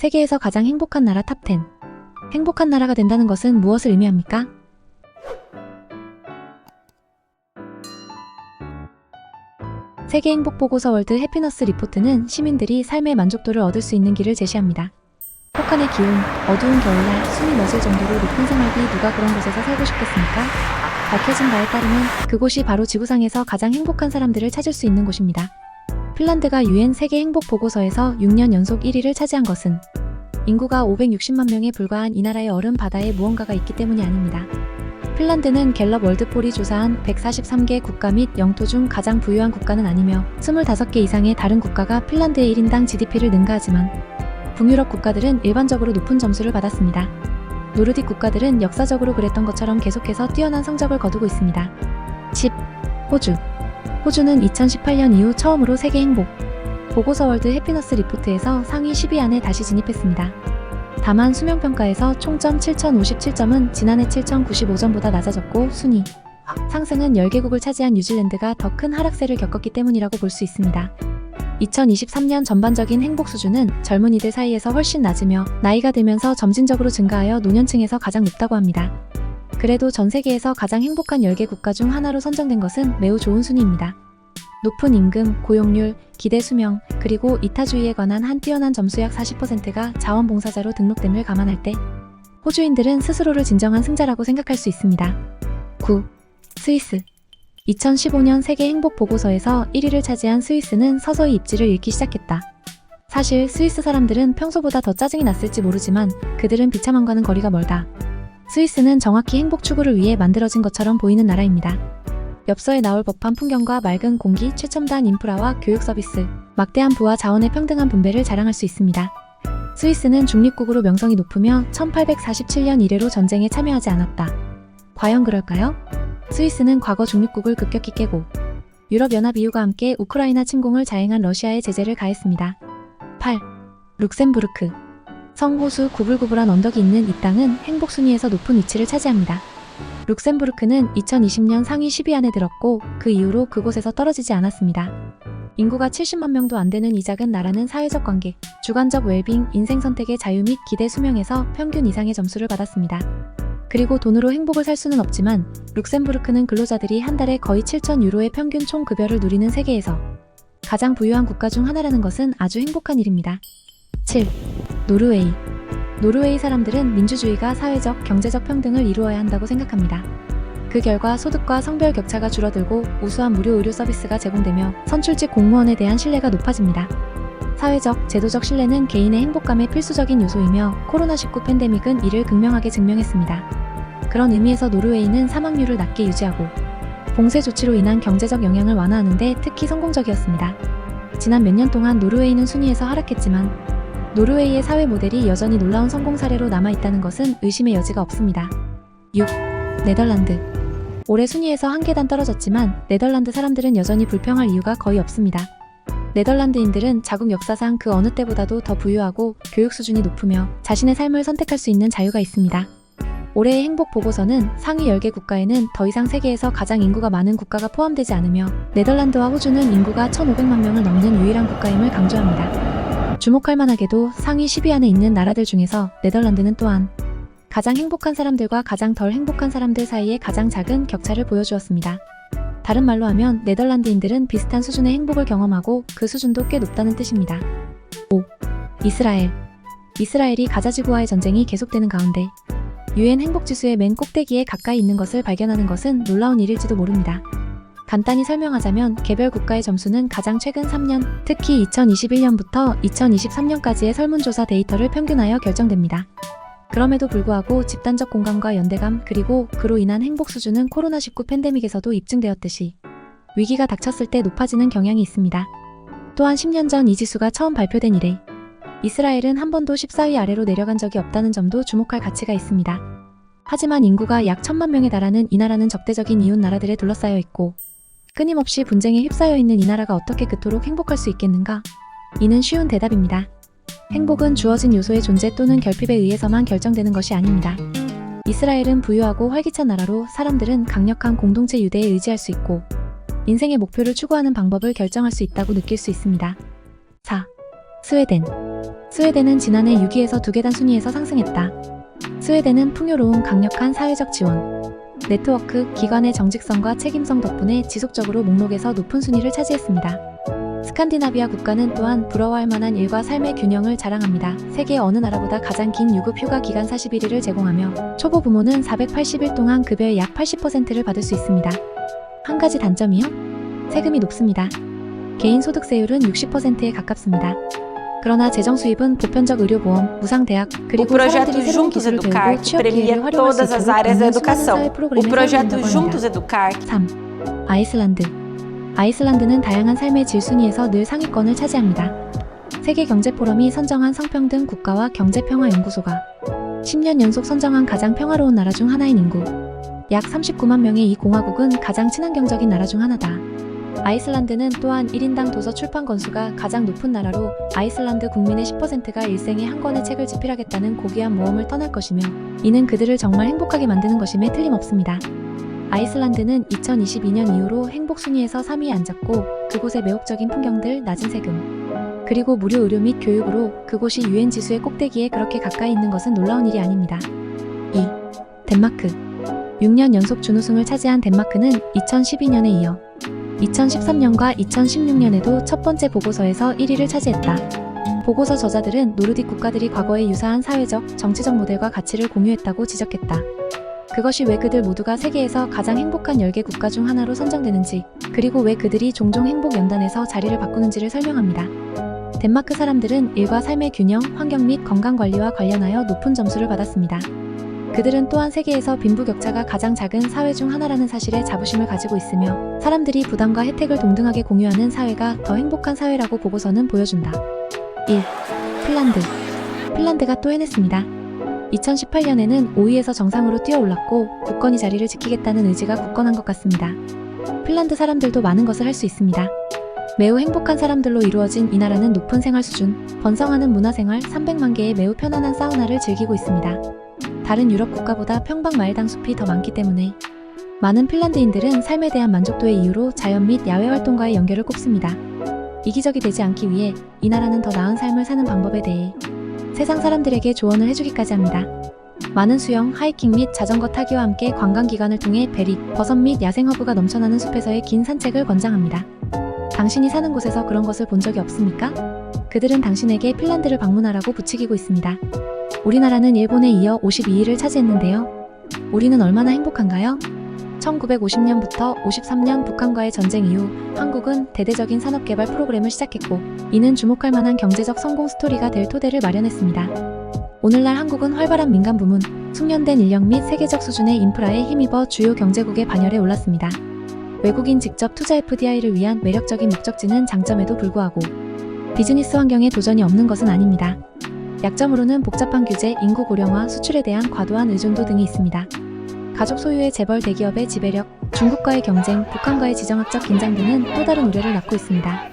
세계에서 가장 행복한 나라 탑10. 행복한 나라가 된다는 것은 무엇을 의미합니까? 세계 행복 보고서 월드 해피너스 리포트는 시민들이 삶의 만족도를 얻을 수 있는 길을 제시합니다. 혹한의 기온, 어두운 겨울날 숨이 멎을 정도로 높은 생활비 누가 그런 곳에서 살고 싶겠습니까? 밝혀진 바에 따르면 그곳이 바로 지구상에서 가장 행복한 사람들을 찾을 수 있는 곳입니다. 핀란드가 UN 세계 행복 보고서에서 6년 연속 1위를 차지한 것은 인구가 560만 명에 불과한 이 나라의 얼음 바다에 무언가가 있기 때문이 아닙니다. 핀란드는 갤럽 월드폴이 조사한 143개 국가 및 영토 중 가장 부유한 국가는 아니며 25개 이상의 다른 국가가 핀란드의 1인당 GDP를 능가하지만 북유럽 국가들은 일반적으로 높은 점수를 받았습니다. 노르딕 국가들은 역사적으로 그랬던 것처럼 계속해서 뛰어난 성적을 거두고 있습니다. 10. 호주. 호주는 2018년 이후 처음으로 세계 행복 보고서 월드 해피너스 리포트에서 상위 10위 안에 다시 진입했습니다. 다만 수명평가에서 총점 7057점은 지난해 7095점보다 낮아졌고 순위 상승은 10개국을 차지한 뉴질랜드가 더 큰 하락세를 겪었기 때문이라고 볼 수 있습니다. 2023년 전반적인 행복 수준은 젊은이들 사이에서 훨씬 낮으며 나이가 들면서 점진적으로 증가하여 노년층에서 가장 높다고 합니다. 그래도 전 세계에서 가장 행복한 10개 국가 중 하나로 선정된 것은 매우 좋은 순위입니다. 높은 임금, 고용률, 기대 수명, 그리고 이타주의에 관한 한 뛰어난 점수 약 40%가 자원봉사자로 등록됨을 감안할 때 호주인들은 스스로를 진정한 승자라고 생각할 수 있습니다. 9. 스위스. 2015년 세계 행복 보고서에서 1위를 차지한 스위스는 서서히 입지를 잃기 시작했다. 사실 스위스 사람들은 평소보다 더 짜증이 났을지 모르지만 그들은 비참함과는 거리가 멀다. 스위스는 정확히 행복 추구를 위해 만들어진 것처럼 보이는 나라입니다. 엽서에 나올 법한 풍경과 맑은 공기, 최첨단 인프라와 교육 서비스, 막대한 부와 자원의 평등한 분배를 자랑할 수 있습니다. 스위스는 중립국으로 명성이 높으며 1847년 이래로 전쟁에 참여하지 않았다. 과연 그럴까요? 스위스는 과거 중립국을 급격히 깨고 유럽연합 EU가 함께 우크라이나 침공을 자행한 러시아에 제재를 가했습니다. 8. 룩셈부르크. 성호수 구불구불한 언덕이 있는 이 땅은 행복 순위에서 높은 위치를 차지합니다. 룩셈부르크는 2020년 상위 10위 안에 들었고 그 이후로 그곳에서 떨어지지 않았습니다. 인구가 70만 명도 안 되는 이 작은 나라는 사회적 관계, 주관적 웰빙, 인생 선택의 자유 및 기대 수명에서 평균 이상의 점수를 받았습니다. 그리고 돈으로 행복을 살 수는 없지만 룩셈부르크는 근로자들이 한 달에 거의 7,000유로의 평균 총급여를 누리는 세계에서 가장 부유한 국가 중 하나라는 것은 아주 행복한 일입니다. 7. 노르웨이. 노르웨이 사람들은 민주주의가 사회적, 경제적 평등을 이루어야 한다고 생각합니다. 그 결과 소득과 성별 격차가 줄어들고 우수한 무료 의료 서비스가 제공되며 선출직 공무원에 대한 신뢰가 높아집니다. 사회적, 제도적 신뢰는 개인의 행복감의 필수적인 요소이며 코로나19 팬데믹은 이를 극명하게 증명했습니다. 그런 의미에서 노르웨이는 사망률을 낮게 유지하고 봉쇄 조치로 인한 경제적 영향을 완화하는 데 특히 성공적이었습니다. 지난 몇 년 동안 노르웨이는 순위에서 하락했지만 노르웨이의 사회 모델이 여전히 놀라운 성공 사례로 남아있다는 것은 의심의 여지가 없습니다. 6. 네덜란드. 올해 순위에서 한 계단 떨어졌지만 네덜란드 사람들은 여전히 불평할 이유가 거의 없습니다. 네덜란드인들은 자국 역사상 그 어느 때보다도 더 부유하고 교육 수준이 높으며 자신의 삶을 선택할 수 있는 자유가 있습니다. 올해의 행복 보고서는 상위 10개 국가에는 더 이상 세계에서 가장 인구가 많은 국가가 포함되지 않으며 네덜란드와 호주는 인구가 1,500만 명을 넘는 유일한 국가임을 강조합니다. 주목할 만하게도 상위 10위 안에 있는 나라들 중에서 네덜란드는 또한 가장 행복한 사람들과 가장 덜 행복한 사람들 사이의 가장 작은 격차를 보여주었습니다. 다른 말로 하면 네덜란드인들은 비슷한 수준의 행복을 경험하고 그 수준도 꽤 높다는 뜻입니다. 5. 이스라엘. 이스라엘이 가자지구와의 전쟁이 계속되는 가운데 UN 행복지수의 맨 꼭대기에 가까이 있는 것을 발견하는 것은 놀라운 일일지도 모릅니다. 간단히 설명하자면 개별 국가의 점수는 가장 최근 3년, 특히 2021년부터 2023년까지의 설문조사 데이터를 평균하여 결정됩니다. 그럼에도 불구하고 집단적 공감과 연대감 그리고 그로 인한 행복 수준은 코로나19 팬데믹에서도 입증되었듯이 위기가 닥쳤을 때 높아지는 경향이 있습니다. 또한 10년 전 이 지수가 처음 발표된 이래 이스라엘은 한 번도 14위 아래로 내려간 적이 없다는 점도 주목할 가치가 있습니다. 하지만 인구가 약 1,000만 명에 달하는 이 나라는 적대적인 이웃 나라들에 둘러싸여 있고 끊임없이 분쟁에 휩싸여 있는 이 나라가 어떻게 그토록 행복할 수 있겠는가? 이는 쉬운 대답입니다. 행복은 주어진 요소의 존재 또는 결핍에 의해서만 결정되는 것이 아닙니다. 이스라엘은 부유하고 활기찬 나라로 사람들은 강력한 공동체 유대에 의지할 수 있고 인생의 목표를 추구하는 방법을 결정할 수 있다고 느낄 수 있습니다. 4. 스웨덴. 스웨덴은 지난해 6위에서 2계단 순위에서 상승했다. 스웨덴은 풍요로운 강력한 사회적 지원, 네트워크, 기관의 정직성과 책임성 덕분에 지속적으로 목록에서 높은 순위를 차지했습니다. 스칸디나비아 국가는 또한 부러워할 만한 일과 삶의 균형을 자랑합니다. 세계 어느 나라보다 가장 긴 유급 휴가 기간 41일을 제공하며 초보 부모는 480일 동안 급여의 약 80%를 받을 수 있습니다. 한 가지 단점이요? 세금이 높습니다. 개인 소득세율은 60%에 가깝습니다. 그러나 재정 수입은 보편적 의료보험, 무상대학, O 그리고 projeto 사람들이 새로운 Juntos 기술을 Educar, 배우고 que 취업 기회를 premia 활용할 수 todas as 있도록 áreas da 돕는 수많은 educação. 사회 O 프로그램을 projeto 사용한다고 Juntos 합니다. Educar 3. 아이슬란드. 아이슬란드는 다양한 삶의 질 순위에서 늘 상위권을 차지합니다. 세계경제포럼이 선정한 성평등 국가와 경제평화연구소가 10년 연속 선정한 가장 평화로운 나라 중 하나인 인구 약 39만 명의 이 공화국은 가장 친환경적인 나라 중 하나다. 아이슬란드는 또한 1인당 도서 출판 건수가 가장 높은 나라로 아이슬란드 국민의 10%가 일생에 한 권의 책을 집필하겠다는 고귀한 모험을 떠날 것이며 이는 그들을 정말 행복하게 만드는 것임에 틀림없습니다. 아이슬란드는 2022년 이후로 행복 순위에서 3위에 앉았고 그곳의 매혹적인 풍경들, 낮은 세금, 그리고 무료 의료 및 교육으로 그곳이 UN 지수의 꼭대기에 그렇게 가까이 있는 것은 놀라운 일이 아닙니다. 2. 덴마크. 6년 연속 준우승을 차지한 덴마크는 2012년에 이어 2013년과 2016년에도 첫 번째 보고서에서 1위를 차지했다. 보고서 저자들은 노르딕 국가들이 과거에 유사한 사회적, 정치적 모델과 가치를 공유했다고 지적했다. 그것이 왜 그들 모두가 세계에서 가장 행복한 10개 국가 중 하나로 선정되는지, 그리고 왜 그들이 종종 행복 연단에서 자리를 바꾸는지를 설명합니다. 덴마크 사람들은 일과 삶의 균형, 환경 및 건강 관리와 관련하여 높은 점수를 받았습니다. 그들은 또한 세계에서 빈부격차가 가장 작은 사회 중 하나라는 사실에 자부심을 가지고 있으며 사람들이 부담과 혜택을 동등하게 공유하는 사회가 더 행복한 사회라고 보고서는 보여준다. 1. 핀란드. 핀란드가 또 해냈습니다. 2018년에는 5위에서 정상으로 뛰어올랐고 굳건히 자리를 지키겠다는 의지가 굳건한 것 같습니다. 핀란드 사람들도 많은 것을 할 수 있습니다. 매우 행복한 사람들로 이루어진 이 나라는 높은 생활 수준, 번성하는 문화생활, 300만 개의 매우 편안한 사우나를 즐기고 있습니다. 다른 유럽 국가보다 평방 마일당 숲이 더 많기 때문에 많은 핀란드인들은 삶에 대한 만족도의 이유로 자연 및 야외 활동과의 연결을 꼽습니다. 이기적이 되지 않기 위해 이 나라는 더 나은 삶을 사는 방법에 대해 세상 사람들에게 조언을 해주기까지 합니다. 많은 수영, 하이킹 및 자전거 타기와 함께 관광기관을 통해 베리, 버섯 및 야생허브가 넘쳐나는 숲에서의 긴 산책을 권장합니다. 당신이 사는 곳에서 그런 것을 본 적이 없습니까? 그들은 당신에게 핀란드를 방문하라고 부추기고 있습니다. 우리나라는 일본에 이어 52위를 차지했는데요. 우리는 얼마나 행복한가요? 1950년부터 53년 북한과의 전쟁 이후 한국은 대대적인 산업개발 프로그램을 시작했고 이는 주목할 만한 경제적 성공 스토리가 될 토대를 마련했습니다. 오늘날 한국은 활발한 민간 부문, 숙련된 인력 및 세계적 수준의 인프라에 힘입어 주요 경제국의 반열에 올랐습니다. 외국인 직접 투자 FDI를 위한 매력적인 목적지는 장점에도 불구하고 비즈니스 환경에 도전이 없는 것은 아닙니다. 약점으로는 복잡한 규제, 인구 고령화, 수출에 대한 과도한 의존도 등이 있습니다. 가족 소유의 재벌 대기업의 지배력, 중국과의 경쟁, 북한과의 지정학적 긴장 등은 또 다른 우려를 낳고 있습니다.